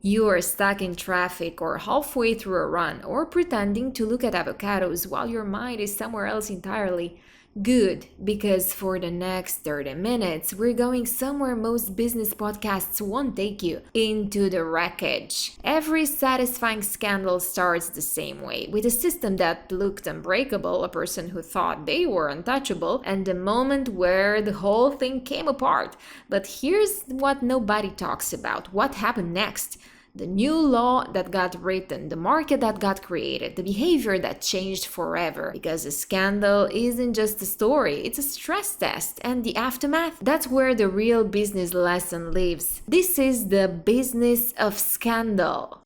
You are stuck in traffic or halfway through a run or pretending to look at avocados while your mind is somewhere else entirely. Good, because for the next 30 minutes, we're going somewhere most business podcasts won't take you, into the wreckage. Every satisfying scandal starts the same way, with a system that looked unbreakable, a person who thought they were untouchable, and the moment where the whole thing came apart. But here's what nobody talks about: what happened next. The new law that got written, the market that got created, the behavior that changed forever. Because a scandal isn't just a story, it's a stress test. And the aftermath, that's where the real business lesson lives. This is the business of scandal.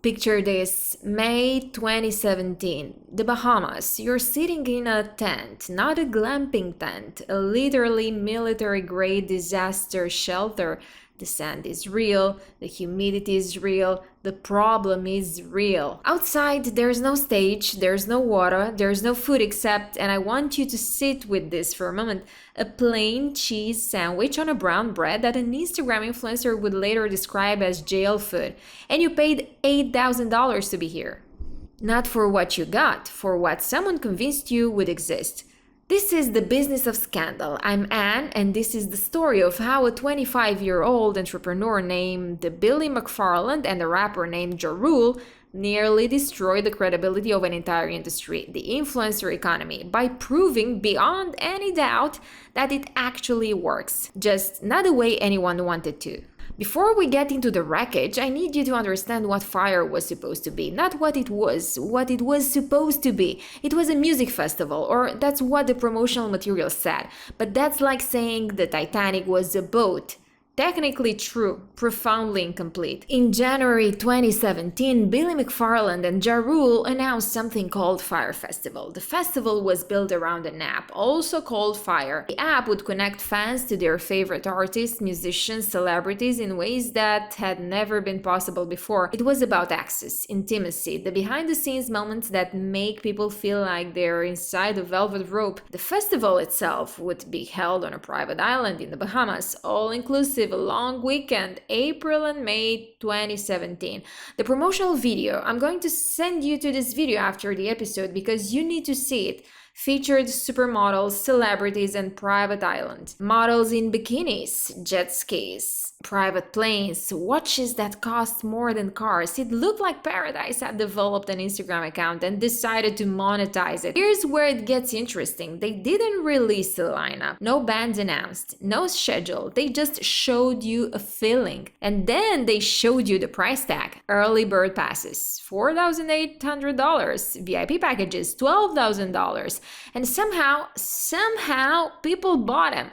Picture this: May 2017, the Bahamas. You're sitting in a tent, not a glamping tent, a literally military-grade disaster shelter. The sand is real, the humidity is real, the problem is real. Outside, there's no stage, there's no water, there's no food except, and I want you to sit with this for a moment, a plain cheese sandwich on a brown bread that an Instagram influencer would later describe as jail food. And you paid $8,000 to be here. Not for what you got, for what someone convinced you would exist. This is the business of scandal. I'm Anne, and this is the story of how a 25-year-old entrepreneur named Billy McFarland and a rapper named Ja Rule nearly destroyed the credibility of an entire industry, the influencer economy, by proving beyond any doubt that it actually works, just not the way anyone wanted to. Before we get into the wreckage, I need you to understand what Fyre was supposed to be, not what it was supposed to be. It was a music festival, or that's what the promotional material said, but that's like saying the Titanic was a boat. Technically true, profoundly incomplete. In January 2017, Billy McFarland and Ja Rule announced something called Fyre Festival. The festival was built around an app, also called Fyre. The app would connect fans to their favorite artists, musicians, celebrities in ways that had never been possible before. It was about access, intimacy, the behind-the-scenes moments that make people feel like they're inside a velvet rope. The festival itself would be held on a private island in the Bahamas, all-inclusive, a long weekend, April and May 2017. The promotional video, I'm going to send you to this video after the episode because you need to see it, featured supermodels, celebrities, and private island. Models in bikinis, jet skis, private planes, watches that cost more than cars. It looked like Paradise had developed an Instagram account and decided to monetize it. Here's where it gets interesting. They didn't release a lineup, no bands announced, no schedule. They just showed you a feeling. And then they showed you the price tag. Early bird passes, $4,800. VIP packages, $12,000. And somehow people bought them.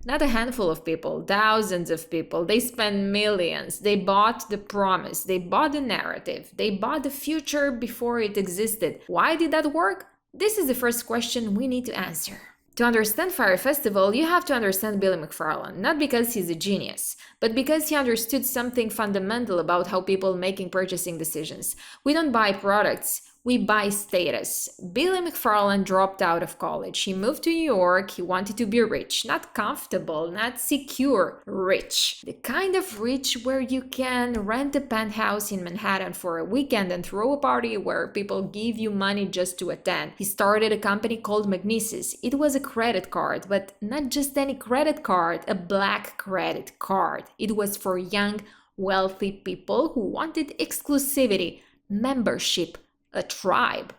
Not a handful of people, thousands of people. They spent millions. They bought the promise. They bought the narrative. They bought the future before it existed. Why did that work? This is the first question we need to answer. To understand Fyre Festival, you have to understand Billy McFarland, not because he's a genius, but because he understood something fundamental about how people making purchasing decisions. We don't buy products, we buy status. Billy McFarland dropped out of college. He moved to New York. He wanted to be rich, not comfortable, not secure, rich. The kind of rich where you can rent a penthouse in Manhattan for a weekend and throw a party where people give you money just to attend. He started a company called Magnesis. It was a credit card, but not just any credit card, a black credit card. It was for young, wealthy people who wanted exclusivity, membership, a tribe.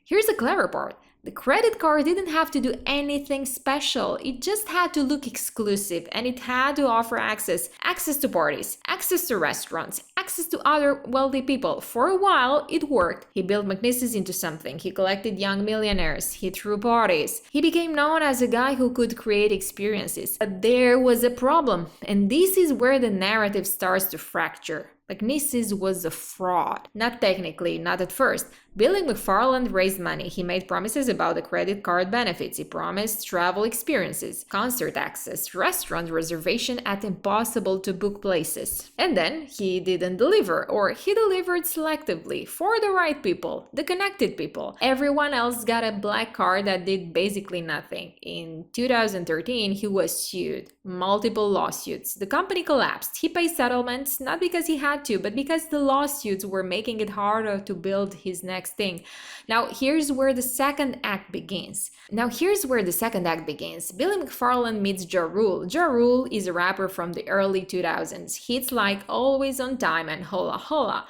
Here's the clever part. The credit card didn't have to do anything special. It just had to look exclusive, and it had to offer access to parties, access to restaurants, access to other wealthy people. For a while, it worked. He built Magnesis into something. He collected young millionaires. He threw parties. He became known as a guy who could create experiences. But there was a problem, and this is where the narrative starts to fracture. Magnesis was a fraud. Not technically, not at first, Billy McFarland raised money. He made promises about the credit card benefits. He promised travel experiences, concert access, restaurant reservation at impossible to book places. And then he didn't deliver, or he delivered selectively for the right people, the connected people. Everyone else got a black card that did basically nothing. In 2013, he was sued. Multiple lawsuits. The company collapsed. He paid settlements not because he had to, but because the lawsuits were making it harder to build his next thing. Now, here's where the second act begins. Billy McFarland meets Ja Rule. Ja Rule is a rapper from the early 2000s. Hits like Always on Time and Hola Hola.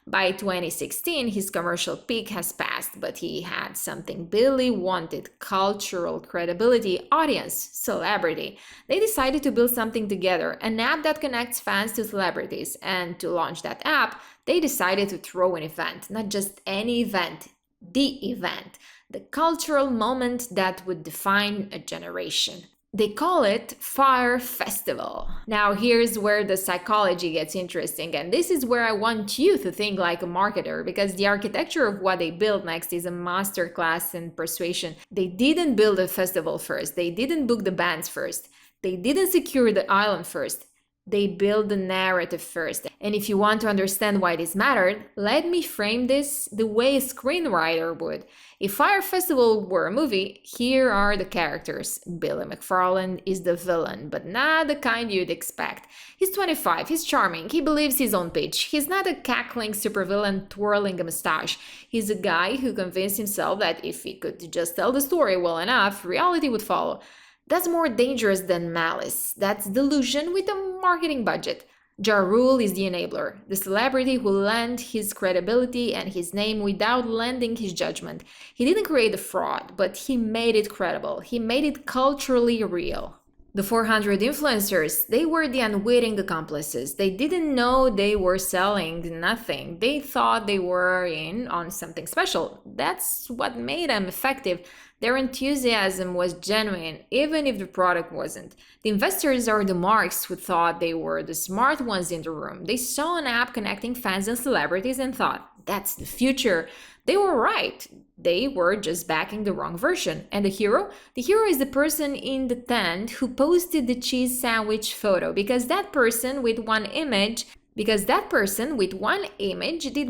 By 2016, his commercial peak has passed, but he had something Billy wanted: cultural credibility, audience, celebrity. They decided to build something together, an app that connects fans to celebrities. And to launch that app, they decided to throw an event, not just any event, the event, the cultural moment that would define a generation. They call it Fyre Festival. Now here's where the psychology gets interesting, and this is where I want you to think like a marketer, because the architecture of what they build next is a masterclass in persuasion. They didn't build a festival first. They didn't book the bands first. They didn't secure the island first. They build the narrative first. And if you want to understand why this mattered, let me frame this the way a screenwriter would. If Fyre Festival were a movie, here are the characters. Billy McFarland is the villain, but not the kind you'd expect. He's 25, he's charming, he believes his own pitch. He's not a cackling supervillain twirling a mustache. He's a guy who convinced himself that if he could just tell the story well enough, reality would follow. That's more dangerous than malice. That's delusion with a marketing budget. Ja Rule is the enabler, the celebrity who lent his credibility and his name without lending his judgment. He didn't create the fraud, but he made it credible. He made it culturally real. The 400 influencers, they were the unwitting accomplices. They didn't know they were selling nothing. They thought they were in on something special. That's what made them effective. Their enthusiasm was genuine, even if the product wasn't. The investors are the marks who thought they were the smart ones in the room. They saw an app connecting fans and celebrities and thought, that's the future. They were right. They were just backing the wrong version. And the hero? The hero is the person in the tent who posted the cheese sandwich photo, because that person with one image did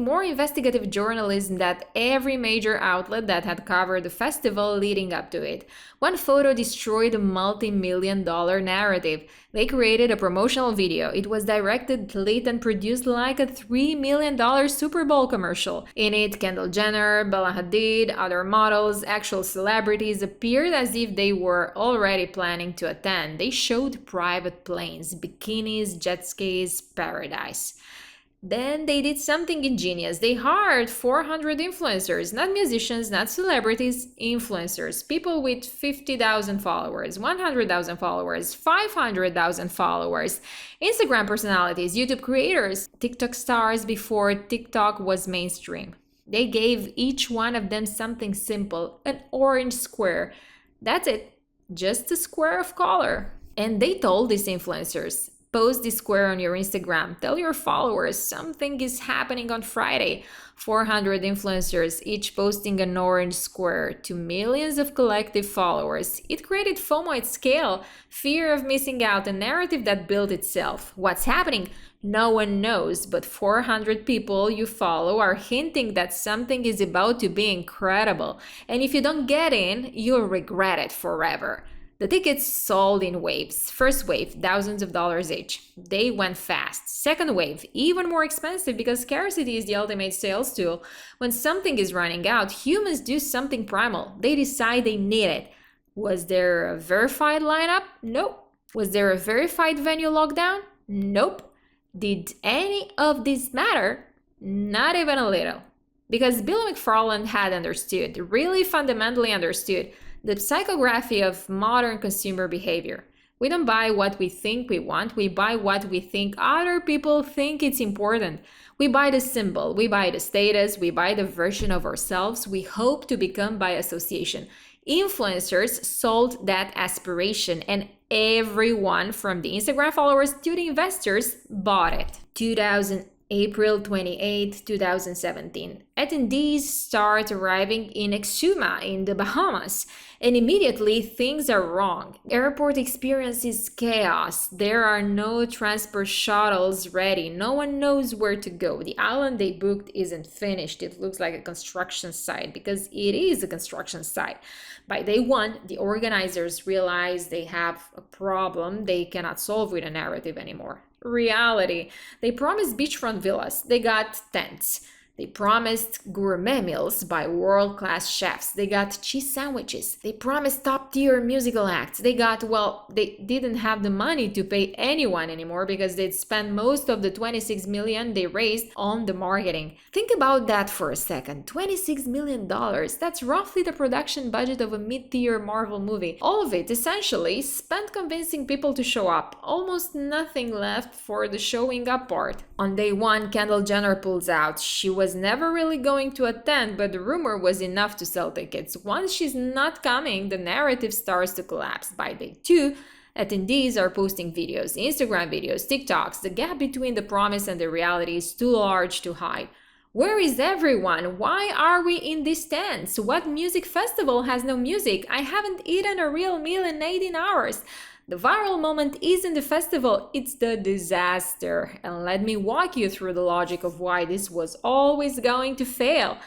more investigative journalism than every major outlet that had covered the festival leading up to it. One photo destroyed a multi-million-dollar narrative. They created a promotional video. It was directed, lit, and produced like a $3 million Super Bowl commercial. In it, Kendall Jenner, Bella Hadid, other models, actual celebrities appeared as if they were already planning to attend. They showed private planes, bikinis, jet skis, paradise. Then they did something ingenious. They hired 400 influencers, not musicians, not celebrities, influencers. People with 50,000 followers, 100,000 followers, 500,000 followers. Instagram personalities, YouTube creators, TikTok stars before TikTok was mainstream. They gave each one of them something simple, an orange square. That's it, just a square of color. And they told these influencers, post this square on your Instagram. Tell your followers something is happening on Friday. 400 influencers, each posting an orange square to millions of collective followers. It created FOMO at scale, fear of missing out, a narrative that built itself. What's happening? No one knows, but 400 people you follow are hinting that something is about to be incredible. And if you don't get in, you'll regret it forever. The tickets sold in waves. First wave, thousands of dollars each. They went fast. Second wave, even more expensive because scarcity is the ultimate sales tool. When something is running out, humans do something primal. They decide they need it. Was there a verified lineup? Nope. Was there a verified venue lockdown? Nope. Did any of this matter? Not even a little. Because Billy McFarland had understood, really fundamentally understood, the psychography of modern consumer behavior. We don't buy what we think we want, we buy what we think other people think it's important. We buy the symbol, we buy the status, we buy the version of ourselves we hope to become by association. Influencers sold that aspiration, and everyone from the Instagram followers to the investors bought it. April 28, 2017. Attendees start arriving in Exuma in the Bahamas, and immediately things are wrong. Airport experiences chaos. There are no transport shuttles ready. No one knows where to go. The island they booked isn't finished. It looks like a construction site because it is a construction site. By day one, the organizers realize they have a problem they cannot solve with a narrative anymore. Reality. They promised beachfront villas. They got tents. They promised gourmet meals by world-class chefs. They got cheese sandwiches. They promised top-tier musical acts. They didn't have the money to pay anyone anymore because they'd spent most of the $26 million they raised on the marketing. Think about that for a second. $26 million. That's roughly the production budget of a mid-tier Marvel movie. All of it, essentially, spent convincing people to show up. Almost nothing left for the showing up part. On day one, Kendall Jenner pulls out. She was never really going to attend, but the rumor was enough to sell tickets. Once she's not coming, the narrative starts to collapse. By day two, attendees are posting videos, Instagram videos, TikToks. The gap between the promise and the reality is too large to hide. Where is everyone? Why are we in these tents? What music festival has no music? I haven't eaten a real meal in 18 hours. The viral moment isn't the festival, it's the disaster. And let me walk you through the logic of why this was always going to fail.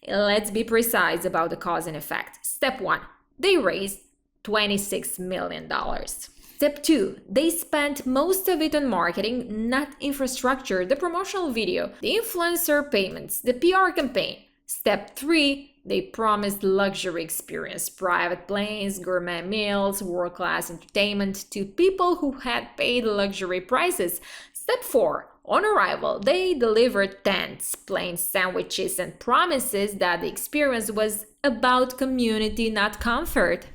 Let's be precise about the cause and effect. Step 1. They raised $26 million. Step 2. They spent most of it on marketing, not infrastructure, the promotional video, the influencer payments, the PR campaign. Step 3. They promised luxury experience, private planes, gourmet meals, world-class entertainment to people who had paid luxury prices. Step 4. On arrival, they delivered tents, plain sandwiches, and promises that the experience was about community, not comfort.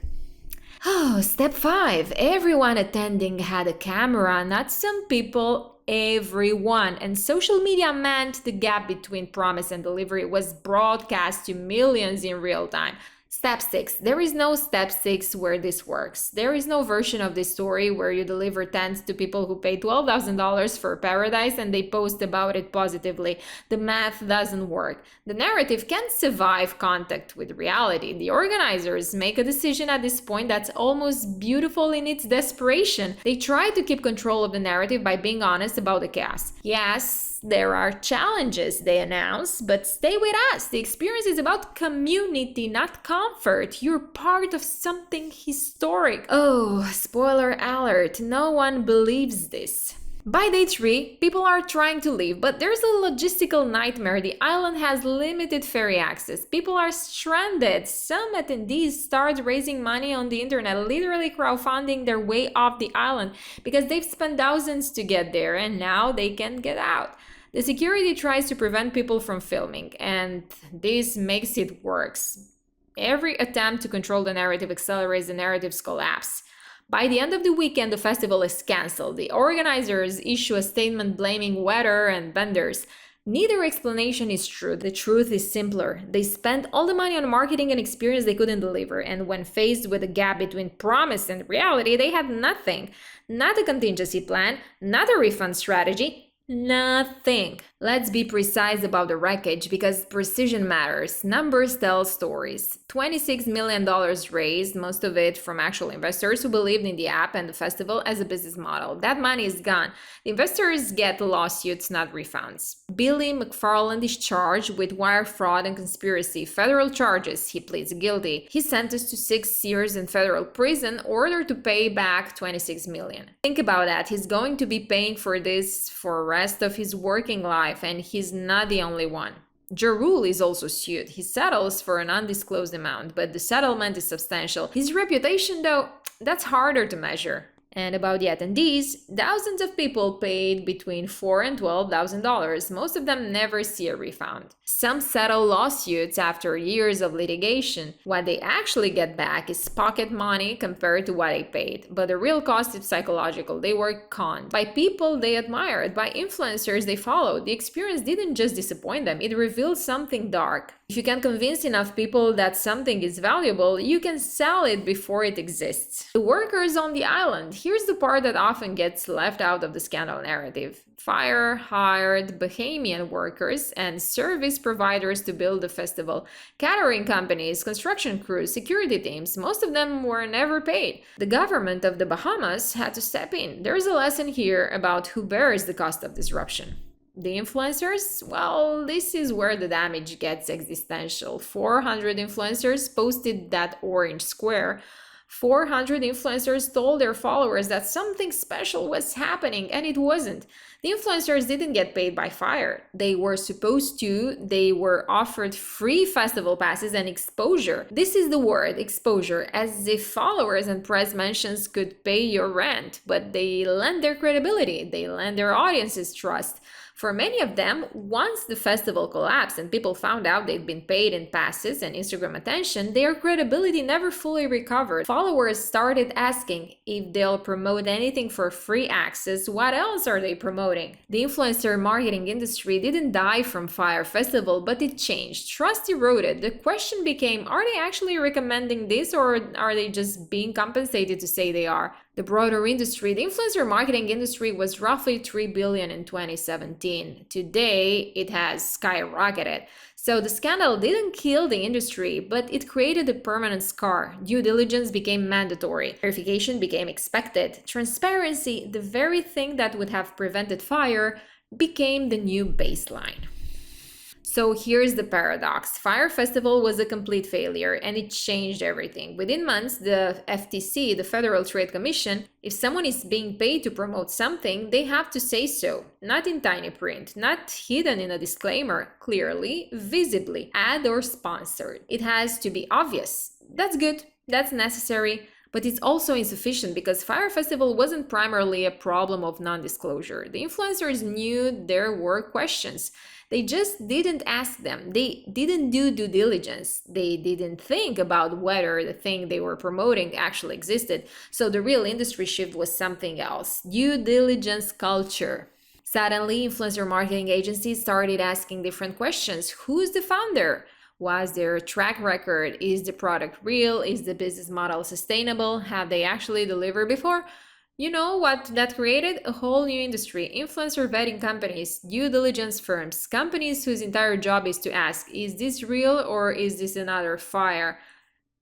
Oh, step 5. Everyone attending had a camera, not some people. Everyone. And social media meant the gap between promise and delivery was broadcast to millions in real time. Step 6. There is no step 6 where this works. There is no version of this story where you deliver tents to people who pay $12,000 for paradise and they post about it positively. The math doesn't work. The narrative can't survive contact with reality. The organizers make a decision at this point that's almost beautiful in its desperation. They try to keep control of the narrative by being honest about the chaos. Yes, there are challenges, they announce, but stay with us. The experience is about community, not comfort. You're part of something historic. Oh, spoiler alert, no one believes this. By day 3, people are trying to leave, but there's a logistical nightmare. The island has limited ferry access. People are stranded. Some attendees start raising money on the internet, literally crowdfunding their way off the island because they've spent thousands to get there and now they can't get out. The security tries to prevent people from filming, and this makes it worse. Every attempt to control the narrative accelerates the narrative's collapse. By the end of the weekend, the festival is cancelled. The organizers issue a statement blaming weather and vendors. Neither explanation is true. The truth is simpler. They spent all the money on marketing and experience they couldn't deliver, and when faced with a gap between promise and reality, they had nothing. Not a contingency plan, not a refund strategy. Nothing. Let's be precise about the wreckage because precision matters. Numbers tell stories. $26 million raised, most of it from actual investors who believed in the app and the festival as a business model. That money is gone. The investors get lawsuits, not refunds. Billy McFarland is charged with wire fraud and conspiracy. Federal charges. He pleads guilty. He's sentenced to 6 years in federal prison, ordered to pay back $26 million. Think about that. He's going to be paying for this for the rest of his working life. And he's not the only one. Ja Rule is also sued. He settles for an undisclosed amount, but the settlement is substantial. His reputation, though, that's harder to measure. And about the attendees, thousands of people paid between $4,000 and $12,000. Most of them never see a refund. Some settle lawsuits after years of litigation. What they actually get back is pocket money compared to what they paid. But the real cost is psychological. They were conned by people they admired, by influencers they followed. The experience didn't just disappoint them, it revealed something dark. If you can convince enough people that something is valuable, you can sell it before it exists. The workers on the island, here's the part that often gets left out of the scandal narrative. Fyre hired Bahamian workers and service providers to build the festival. Catering companies, construction crews, security teams, most of them were never paid. The government of the Bahamas had to step in. There's a lesson here about who bears the cost of disruption. The influencers? Well, this is where the damage gets existential. 400 influencers posted that orange square. 400 influencers told their followers that something special was happening, and it wasn't. The influencers didn't get paid by Fyre. They were supposed to. They were offered free festival passes and exposure. This is the word, exposure, as if followers and press mentions could pay your rent, but they lend their credibility. They lend their audience's trust. For many of them, once the festival collapsed and people found out they'd been paid in passes and Instagram attention, their credibility never fully recovered. Followers started asking if they'll promote anything for free access, what else are they promoting? The influencer marketing industry didn't die from Fyre Festival, but it changed. Trust eroded. The question became, are they actually recommending this, or are they just being compensated to say they are? The broader industry, the influencer marketing industry, was roughly $3 billion in 2017. Today, it has skyrocketed. So the scandal didn't kill the industry, but it created a permanent scar. Due diligence became mandatory. Verification became expected. Transparency, the very thing that would have prevented Fyre, became the new baseline. So here's the paradox. Fyre Festival was a complete failure, and it changed everything. Within months, the FTC, the Federal Trade Commission, if someone is being paid to promote something, they have to say so. Not in tiny print, not hidden in a disclaimer, clearly, visibly, ad or sponsored. It has to be obvious. That's good, that's necessary. But it's also insufficient because Fyre Festival wasn't primarily a problem of non-disclosure. The influencers knew there were questions. They just didn't ask them. They didn't do due diligence. They didn't think about whether the thing they were promoting actually existed. So the real industry shift was something else. Due diligence culture. Suddenly, influencer marketing agencies started asking different questions. Who's the founder? Was their track record? Is the product real? Is the business model sustainable? Have they actually delivered before? You know what that created? A whole new industry. Influencer vetting companies, due diligence firms, companies whose entire job is to ask, is this real or is this another Fyre?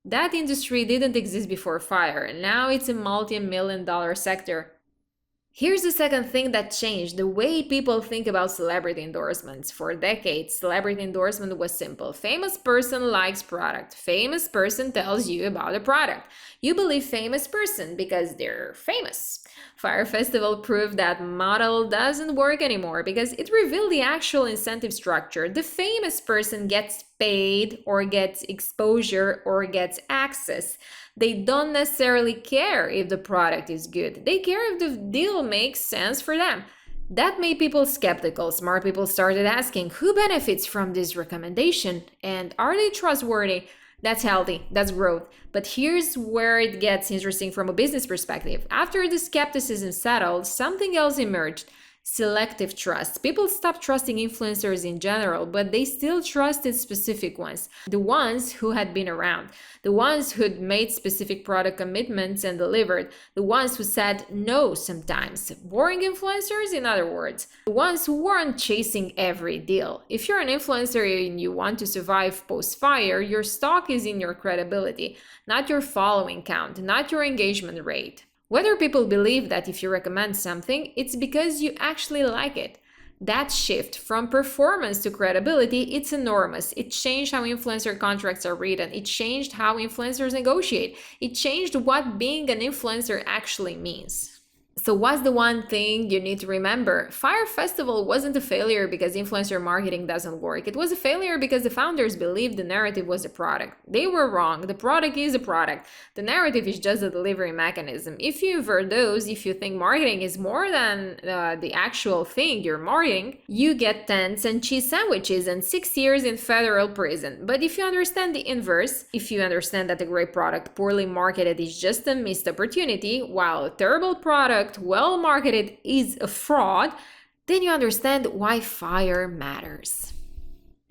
That industry didn't exist before Fyre. Now it's a multi-million-dollar sector. Here's the second thing that changed, the way people think about celebrity endorsements. For decades, celebrity endorsement was simple. Famous person likes product. Famous person tells you about a product. You believe famous person because they're famous. Fyre Festival proved that model doesn't work anymore because it revealed the actual incentive structure. The famous person gets paid or gets exposure or gets access. They don't necessarily care if the product is good. They care if the deal makes sense for them. That made people skeptical. Smart people started asking, who benefits from this recommendation? And are they trustworthy? That's healthy, that's growth. But here's where it gets interesting from a business perspective. After the skepticism settled, something else emerged. Selective trust. People stopped trusting influencers in general, but they still trusted specific ones. The ones who had been around. The ones who'd made specific product commitments and delivered. The ones who said no sometimes. Boring influencers, in other words. The ones who weren't chasing every deal. If you're an influencer and you want to survive post-Fyre, your stock is in your credibility, not your following count, not your engagement rate. Whether people believe that if you recommend something, it's because you actually like it. That shift from performance to credibility, it's enormous. It changed how influencer contracts are written. It changed how influencers negotiate. It changed what being an influencer actually means. So what's the one thing you need to remember? Fyre Festival wasn't a failure because influencer marketing doesn't work. It was a failure because the founders believed the narrative was a product. They were wrong. The product is a product. The narrative is just a delivery mechanism. If you invert those, if you think marketing is more than the actual thing you're marketing, you get tents and cheese sandwiches and 6 years in federal prison. But if you understand the inverse, if you understand that a great product poorly marketed is just a missed opportunity, while a terrible product well marketed is a fraud, then you understand why Fyre matters.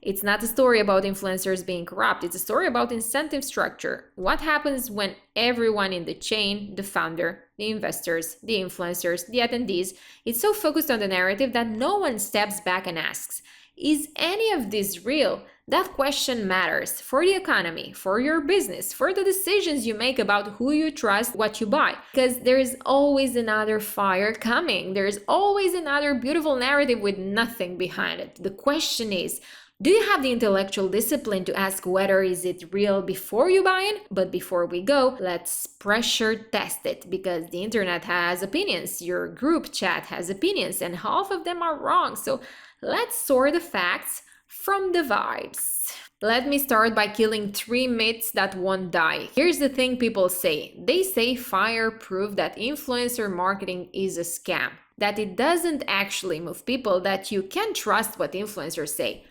It's not a story about influencers being corrupt, it's a story about incentive structure. What happens when everyone in the chain, the founder, the investors, the influencers, the attendees, is so focused on the narrative that no one steps back and asks, is any of this real? That question matters for the economy, for your business, for the decisions you make about who you trust, what you buy. Because there is always another fire coming. There is always another beautiful narrative with nothing behind it. The question is, do you have the intellectual discipline to ask whether is it real before you buy it? But before we go, let's pressure test it, because the internet has opinions, your group chat has opinions, and half of them are wrong. So let's sort the facts from the vibes. Let me start by killing 3 myths that won't die. Here's the thing people say. They say Fyre proved that influencer marketing is a scam, that it doesn't actually move people, that you can't trust what influencers say.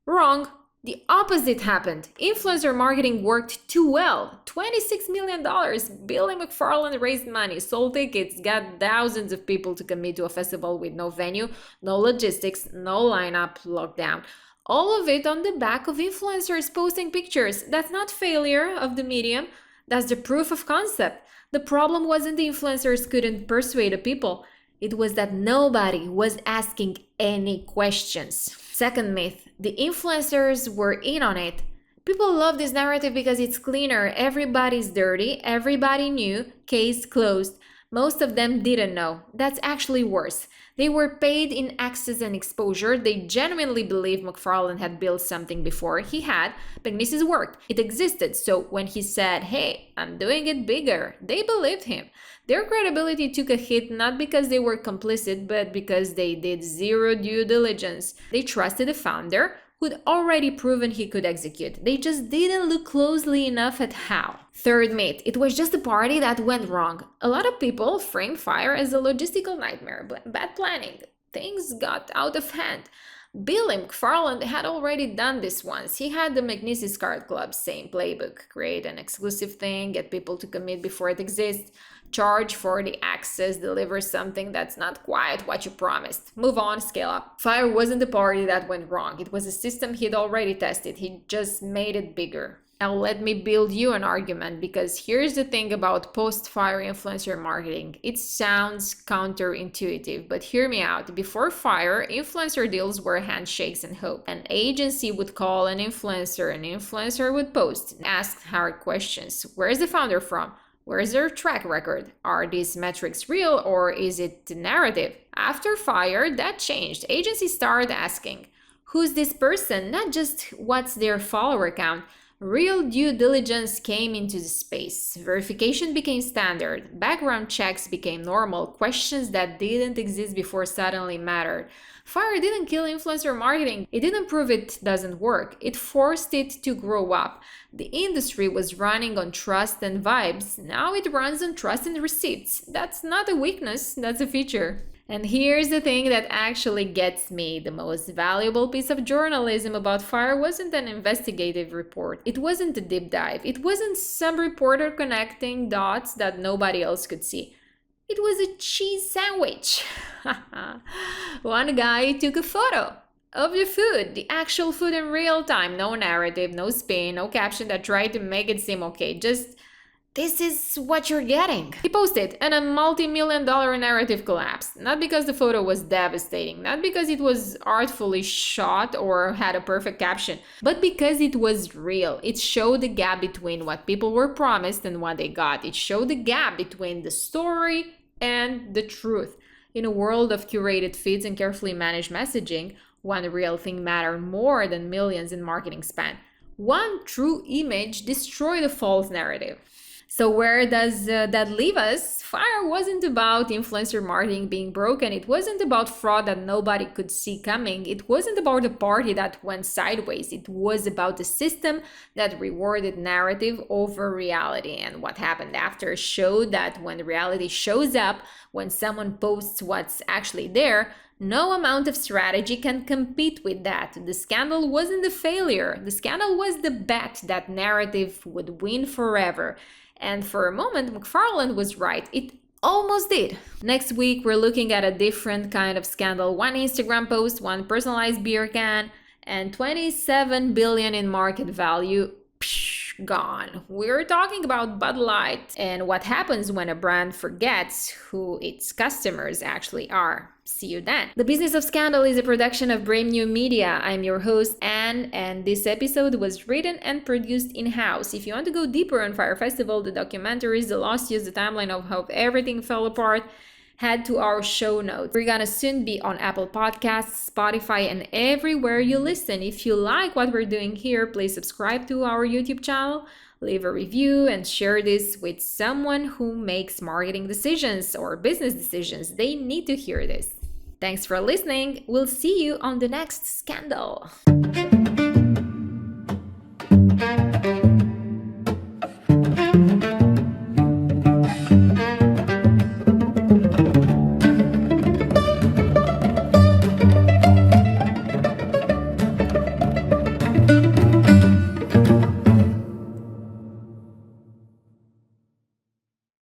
Wrong. The opposite happened. Influencer marketing worked too well. $26 million. Billy McFarland raised money, sold tickets, got thousands of people to commit to a festival with no venue, no logistics, no lineup, lockdown. All of it on the back of influencers posting pictures. That's not failure of the medium. That's the proof of concept. The problem wasn't the influencers couldn't persuade the people. It was that nobody was asking any questions. Second myth, the influencers were in on it. People love this narrative because it's cleaner. Everybody's dirty. Everybody knew. Case closed. Most of them didn't know. That's actually worse. They were paid in access and exposure. They genuinely believed McFarlane had built something before he had. Pagnisis worked. It existed. So when he said, hey, I'm doing it bigger, they believed him. Their credibility took a hit not because they were complicit, but because they did zero due diligence. They trusted the founder, who'd already proven he could execute. They just didn't look closely enough at how. Third myth, it was just a party that went wrong. A lot of people frame Fyre as a logistical nightmare, bad planning. Things got out of hand. Billy McFarland had already done this once. He had the McNeese's Card Club, same playbook. Create an exclusive thing, get people to commit before it exists, charge for the access, deliver something that's not quite what you promised. Move on, scale up. Fyre wasn't the party that went wrong. It was a system he'd already tested. He just made it bigger. Now let me build you an argument, because here's the thing about post-Fyre influencer marketing. It sounds counterintuitive, but hear me out. Before Fyre, influencer deals were handshakes and hope. An agency would call an influencer would post, ask hard questions. Where's the founder from? Where's their track record? Are these metrics real, or is it the narrative? After Fyre, that changed. Agencies started asking, who's this person? Not just what's their follower count. Real due diligence came into the space. Verification became standard. Background checks became normal. Questions that didn't exist before suddenly mattered. Fyre didn't kill influencer marketing. It didn't prove it doesn't work. It forced it to grow up. The industry was running on trust and vibes. Now it runs on trust and receipts. That's not a weakness, that's a feature. And here's the thing that actually gets me. The most valuable piece of journalism about Fyre wasn't an investigative report. It wasn't a deep dive. It wasn't some reporter connecting dots that nobody else could see. It was a cheese sandwich. One guy took a photo of the food, the actual food in real time. No narrative, no spin, no caption that tried to make it seem okay. Just, this is what you're getting. He posted, and a multi-million-dollar narrative collapsed. Not because the photo was devastating, not because it was artfully shot or had a perfect caption, but because it was real. It showed the gap between what people were promised and what they got. It showed the gap between the story and the truth. In a world of curated feeds and carefully managed messaging, one real thing mattered more than millions in marketing spend. One true image destroyed a false narrative. So where does that leave us? Fyre wasn't about influencer marketing being broken. It wasn't about fraud that nobody could see coming. It wasn't about a party that went sideways. It was about a system that rewarded narrative over reality. And what happened after showed that when reality shows up, when someone posts what's actually there, no amount of strategy can compete with that. The scandal wasn't the failure. The scandal was the bet that narrative would win forever. And for a moment, McFarland was right. It almost did. Next week, we're looking at a different kind of scandal. One Instagram post, one personalized beer can, and 27 billion in market value. Gone. We're talking about Bud Light and what happens when a brand forgets who its customers actually are. See you then. The Business of Scandal is a production of Brave New Media. I'm your host, Anne, and this episode was written and produced in-house. If you want to go deeper on Fyre Festival, the documentaries, the lawsuits, the timeline of how everything fell apart, head to our show notes. We're gonna soon be on Apple Podcasts, Spotify, and everywhere you listen. If you like what we're doing here, please subscribe to our YouTube channel, leave a review, and share this with someone who makes marketing decisions or business decisions. They need to hear this. Thanks for listening. We'll see you on the next scandal.